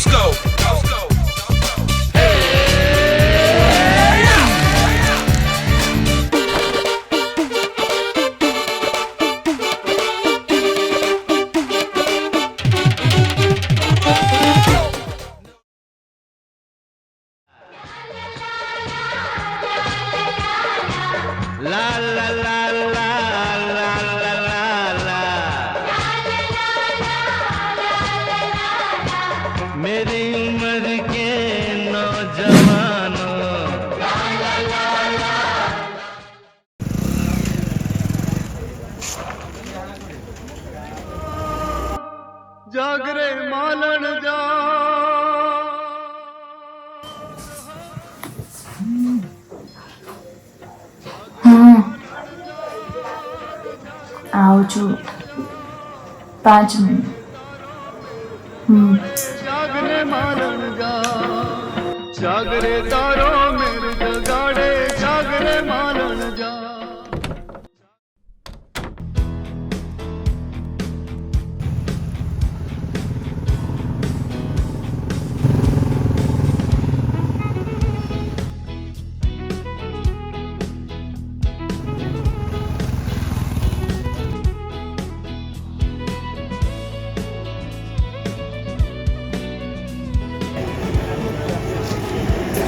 Roscoe. La la la la la la la la मेरी उम्र के नौजवानों जागरे मालन जा આવું છું 5 મિનિટ जागरे मालन जा जागरे तारो मेरे जगाड़े जागरे मालन जा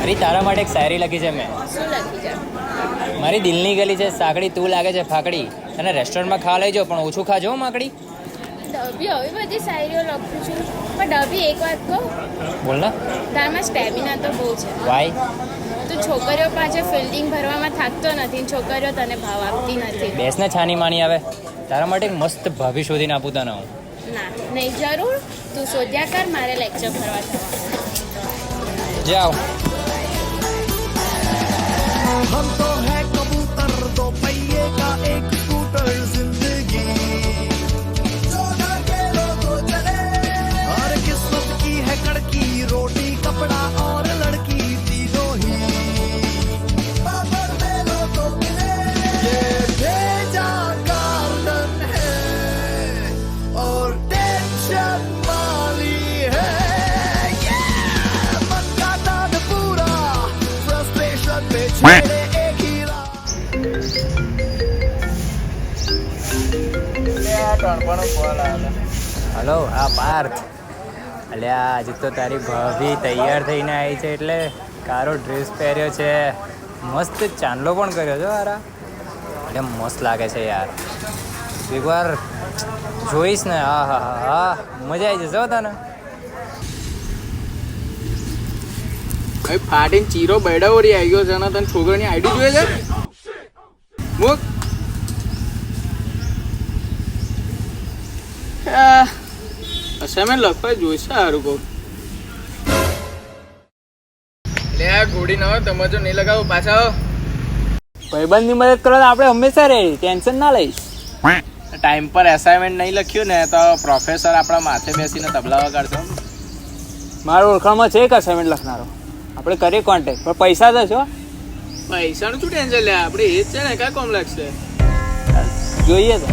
અરે તારા માટે એક શાયરી લખી છે મેં. શું લખી છે? મારી દિલની ગલી છે સાંકડી, તું લાગે છે ફાકડી, તને રેસ્ટોરન્ટમાં ખાવા લઈ જાઓ પણ ઓછું ખાજો હો માકડી. ડબી હવે બધી શાયરીઓ લખું છું પણ ડબી એક વાત કહું, બોલ ને. તારામાં સ્ટેમિના તો બહુ છે. વાય તું છોકરીઓ પાછળ ફિલ્ડિંગ ભરવામાં થાકતો નથી ને છોકરીઓ તને ભાવ આપતી નથી. બેસને છાની માની આવે. તારા માટે એક મસ્ત ભાભી શોધીને આપું તને હું. ના નહીં જરૂર, તું શોધ્યા કર, મારે લેક્ચર ભરવા જવા. જાઓ. हम तो है कबूतर दो पहिए का एक स्कूटर जिंदगी और किस्मत की है कड़की रोटी कपड़ा और लड़की तीनों ही ये भेजा गार्डन है और टेंशन वाली है मन का दाद पूरा फ्रस्ट्रेशन पे छेड़े હલો, આ પાર્થ. અલ્યા આજે તો તારી ભાભી તૈયાર થઈને આવી છે એટલે કારો ડ્રેસ પહેર્યો છે, મસ્ત ચાંદલો પણ કર્યો છે હારા. એટલે મસ્ત લાગે છે યાર. એકવાર જોઈશ ને, હા હા હા હા મજા આવી જશે હો તને. ભાઈ ફાટીને ચીરો બેડાવરી આવી ગયો છે અને તને છોકરાની આઈડી જોઈએ છે? મૂક. અસાઇનમેન્ટ લખવા જોઈશે સારું કહું. એટલે આ ઘોડી ના હોય તમે જો નહીં લગાવો પાછા આવો. ભાઈબંધની મદદ કરો તો આપણે હંમેશા રેડી, ટેન્શન ના લઈશ. ટાઈમ પર અસાઇનમેન્ટ નહીં લખ્યું ને તો પ્રોફેસર આપણા માથે બેસીને તબલા વગાડશે. મારો ઓળખાણમાં છે એક અસાઇનમેન્ટ લખનારો, આપણે કરીએ કોન્ટેક્ટ, પણ પૈસા તો છો. પૈસાનું શું ટેન્શન લે, આપણે એ જ છે ને, કાં કોમ લાગશે. જોઈએ તો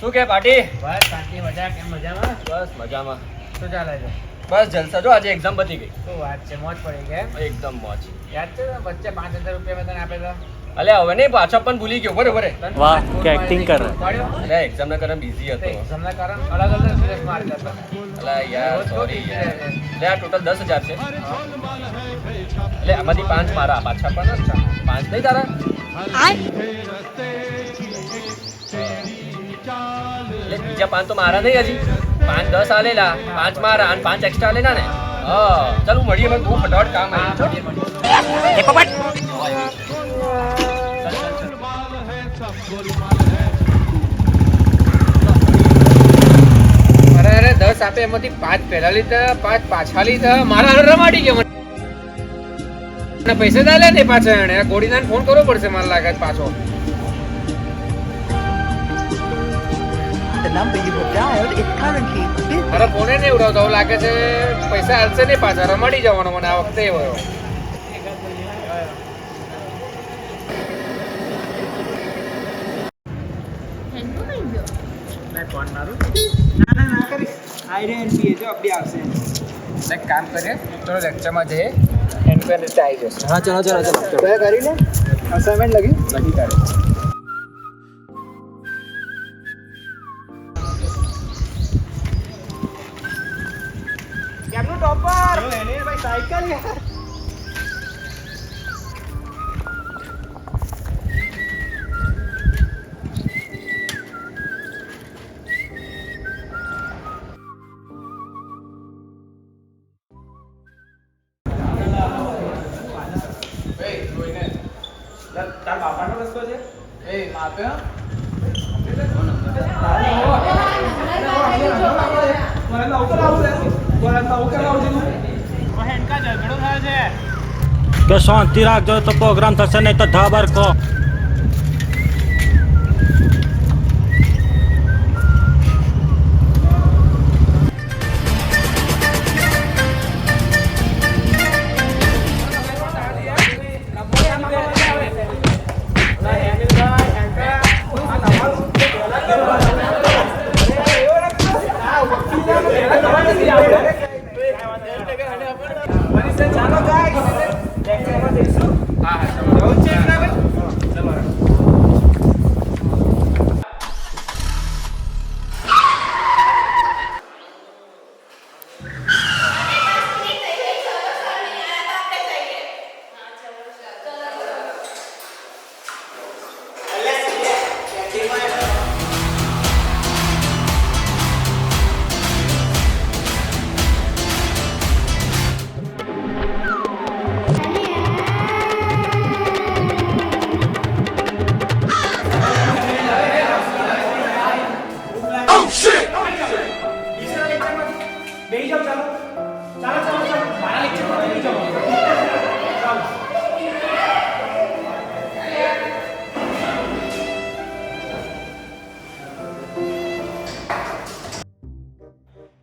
શું કે પાટી? બસ શાંતિ, મજા. કેમ મજામાં? બસ મજામાં. શું ચાલે છે? બસ જલસા. જો આજે એક્ઝામ પતી ગઈ. શું વાત છે, મોજ પડી ગઈ? એકદમ મોજ. યાદ છે વચ્ચે 5000 રૂપિયા મેં તને આપેલા? અલે હવે નહીં, પાછો પણ ભૂલી ગયો. બરોબર. વાહ, કે એક્ટિંગ કર. અરે એક્ઝામ ના કારણ બિઝી હતો. એક્ઝામના કારણ અલગ અલગ સ્ટ્રેસ મારી જતો. અલા યાર સોરી યાર. લે આ ટોટલ 10,000 છે. એટલે આમાંથી 5 મારા, પાછા પણ 5 નહીં તારા. એટલે બીજા 5 તો મારા નહીં, હજી 5 10 આલેલા, 5 મારા અને 5 એક્સ્ટ્રા આલેલા ને. હા ચાલ મળીએ, મને બહુ ફટાફટ કામ આવ્યું. અરે 10 આપે, એમાંથી 5 પહેલા લીધા, 5 પાછા લીધા. મારા રમાડી ગયો. પૈસા ના લે ને પાછા એને ગોળીના ફોન કરવો પડશે મને લાગે છે પાછો. The number you have dialed is currently busy. મારા ફોને નહીં ઉડાવતો એવું લાગે છે પૈસા હાલશે નહીં પાછા રમાડી જવાનો મને આ વખતે એવો. હેન્ડપંપ આવી ગયો. એક કામ કરીએ તો લેક્ચરમાં જઈએ હેન્ડ પેન રીતે આવી જશે. હા ચલો ચલો ચલો કરી લે અસાઇનમેન્ટ લગી કાઢે. કેમનું ટોપર એને ભાઈ સાયકલ યાર. તાર બાપાનો રસ્તો છે એ માપે કે શાંતિ રાખજો તો પ્રોગ્રામ થશે નહીં તો ધાબર કહો.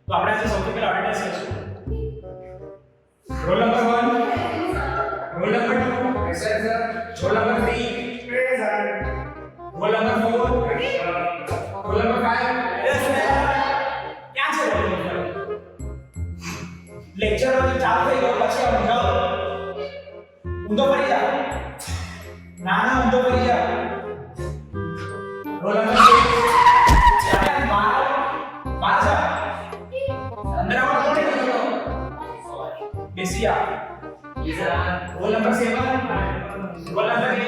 તો આપણે આજે સૌથી પહેલા અટેન્ડન્સ લઈશું. Roll number 1, roll number 2, roll number 3, roll number 4, roll number 5. ક્યાં છે રોલ નંબર? લેક્ચર ચાલુ થઈ ગયો પછી સમજાવો. ઊંધો પડી જા. ના ના ઊંધો પડી જા. Roll number 6 Besia. Roll number 7. Roll number 8.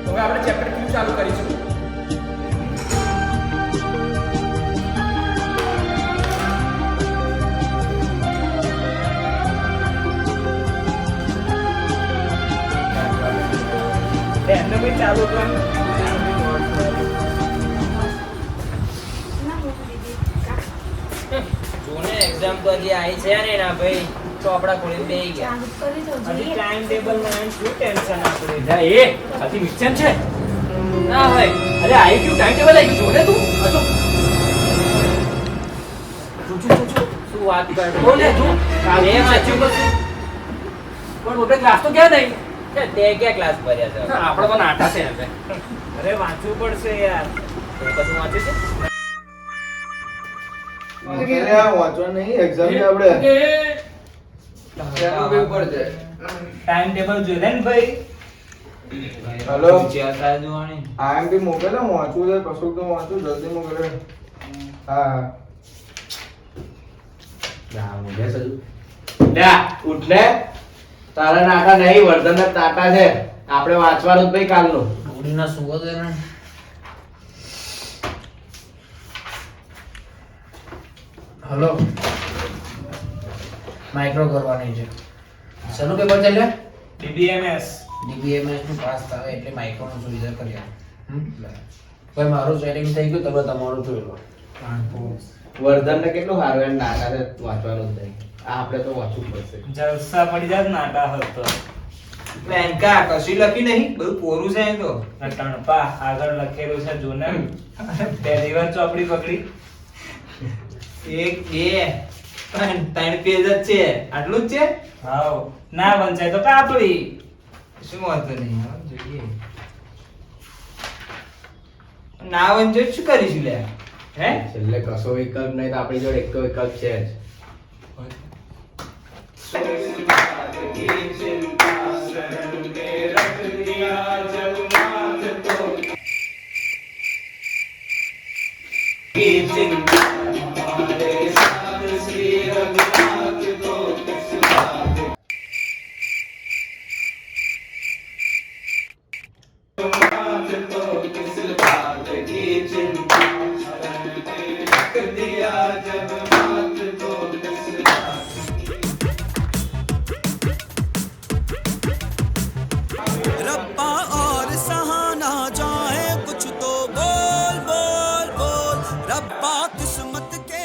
તો હવે આપણે ચેપ્ટર 2 ચાલુ કરીશું. એમને ભાઈ ચાલુ કર. એક્ઝામ તો હજી આવી છે ને ના ભાઈ ચોપડા ખોલી બેહી ગયા. હજી ટાઈમ ટેબલ માં શું ટેન્શન આપણે. એ હજી મિક્સર છે ના ભાઈ. અરે આવી ગયું ટાઈમ ટેબલ આવી ગયું ને તું. અચો શું વાત કર બોલે તું. કાલે વાંચ્યું કશું પણ મોટો ક્લાસ તો ક્યાં નહીં તે ક્યાં ક્લાસ ભર્યા છે. આપણે તો નાટા છે હવે. અરે વાંચવું પડશે યાર. તો કશું વાંચ્યું છે ટાઈમ ટેબલ જોઈ લે ને ભાઈ. હેલો આઈએમપી મોકલે વાંચવું છે કશું તો વાંચું જલ્દી મોકલે. હા ઉઠ ને તારા નાટા નહીં વર્ધન તાટા છે આપણે વાંચવાનું જ ભાઈ કાલનું. હેલો માઇક્રો કરવાની છે. શેનું પેપર ચાલે? DBMS નું પાસ થાય એટલે માઇક્રો નું સુવિધા કરી આપો. ભાઈ મારું સેટિંગ થઈ ગયું તમે તમારું જોઈ લો. વર્ધન ને કેટલું સારું એમ નાટા છે વાંચવાનું જ નહીં. આપણે તો વાંચવું પડશે. જલસા પડી જાય નાટા હતો બેનકા કશું લખી નહીં, બધું કોરું છે અહીં તો. ટણપા આગળ લખેલું છે જોને પહેલી વાર ચોપડી પકડી 1 2 3 પેજ જ છે, આટલું જ છે. હાવ ના વંચાય તો કાપડી શું વાંધો નહીં, હા, જોઈએ. ના વંચો શું કરીશું લે? હે છેલ્લે કશો વિકલ્પ નહીં તો આપણી જોડે એક તો વિકલ્પ છે જ. रब्बा और सहाना जाए कुछ तो बोल बोल बोल रब्बा किस्मत के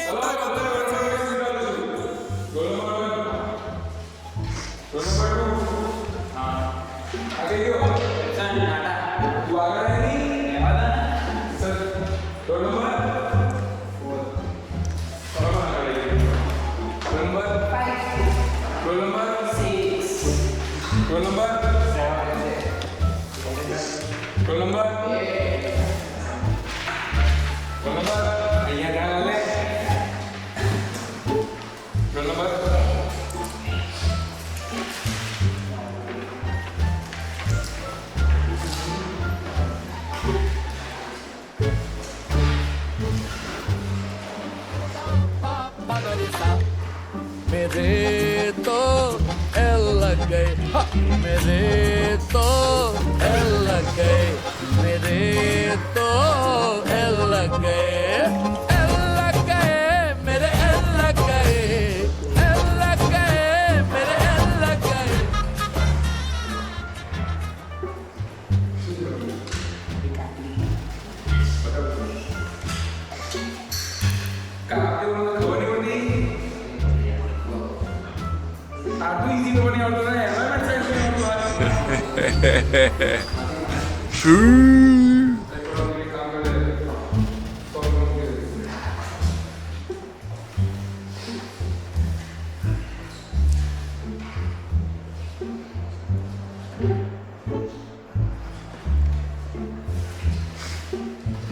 मेरे तो एल लग गए, मेरे तो एल लग गए, मेरे तो एल लग गए, एल लग गए, मेरे एल लग गए, एल लग गए, मेरे एल लग गए.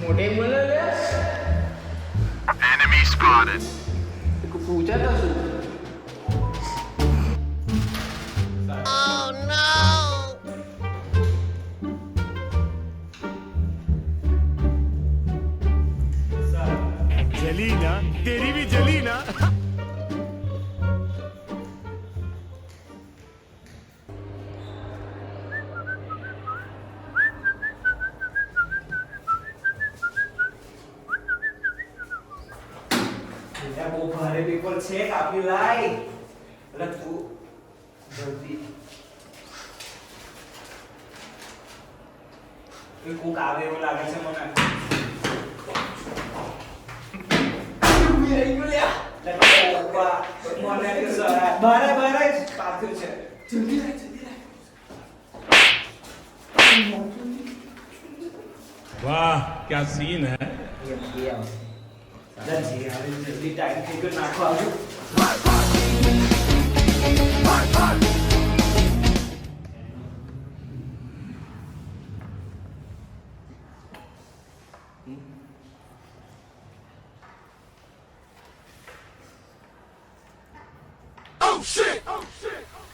મોઢે બોલે લે. પૂછે તો શું? जली ना, तेरी भी जली ना. બહુ ભારે પેપર છે કાપી લાય એટલે તું જલ્દી એ કોક આવે એવું લાગે છે મને બારે બારે પાછું છે જલ્દી લાય જલ્દી લાય वाह क्या सीन है. જલ્દી આવે જલ્દી ટાઈમ થઈ ગયો નાખો આવ્યું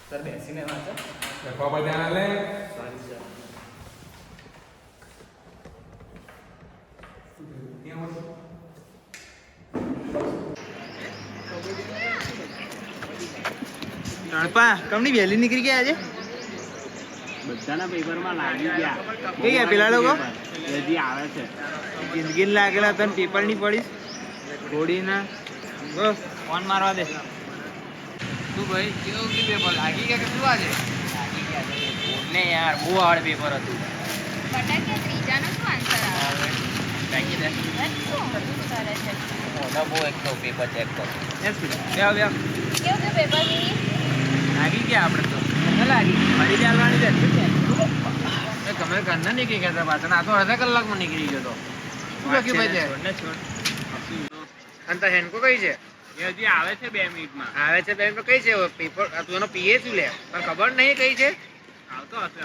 સર બેસીને વાંચો ગણપા કમની વહેલી નીકળી ગયા આજે? બધાના પેપરમાં લાગી ગયા કઈ ગયા પેલા લોકો? હજી આવે છે જિંદગી લાગેલા તને પેપર ની પડીશ ઘોડીના ફોન મારવા દે. તું ભાઈ કેવું કે પેપર લાગી ગયા કે શું આજે? લાગી ગયા ને યાર, બહુ હાર્ડ પેપર હતું. ફટાકે ત્રીજાનો શું આન્સર આવે લાગી દે. શું કરે છે મોઢા બહુ એક તો પેપર ચેક કરો. બે કેવું કે પેપર મિની લાગી ગયા આપણે તો મને લાગી ફરી ચાલવાની છે તમે ઘરના નીકળી ગયા હતા પાછળ આ તો અડધા કલાકમાં નીકળી ગયો તો શું લખ્યું ભાઈ તે અને તાર હેન્કો કઈ છે એ હજી આવે છે 2 મિનિટમાં આવે છે 2 મિનિટ કઈ છે પેપર તું એનો પીએ શું લે પણ ખબર નહીં કઈ છે આવતો હશે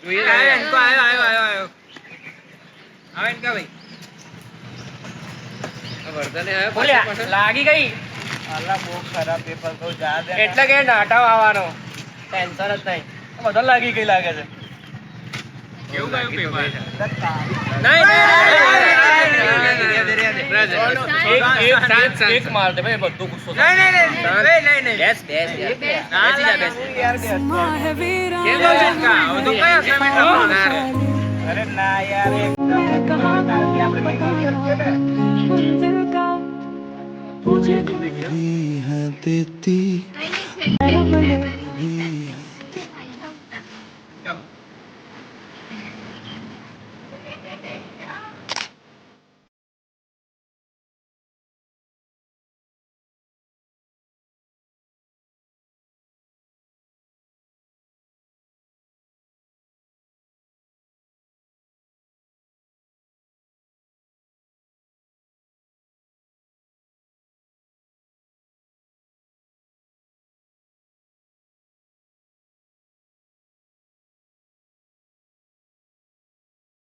જોઈએ હેન્કો આવ્યો આવે હેન્કા ભાઈ વર્ધને આવ્યો લાગી ગઈ અલ્લા બહુ ખરાબ પેપર તો જા દે એટલે કે નાટા આવવાનો ટેન્શન જ નહીં બધા લાગી ગઈ લાગે છે કેવું ગયું પેપર એક માર દે ભાઈ બધું ગુસ્સો નહીં બેસ અરે ના યાર है देती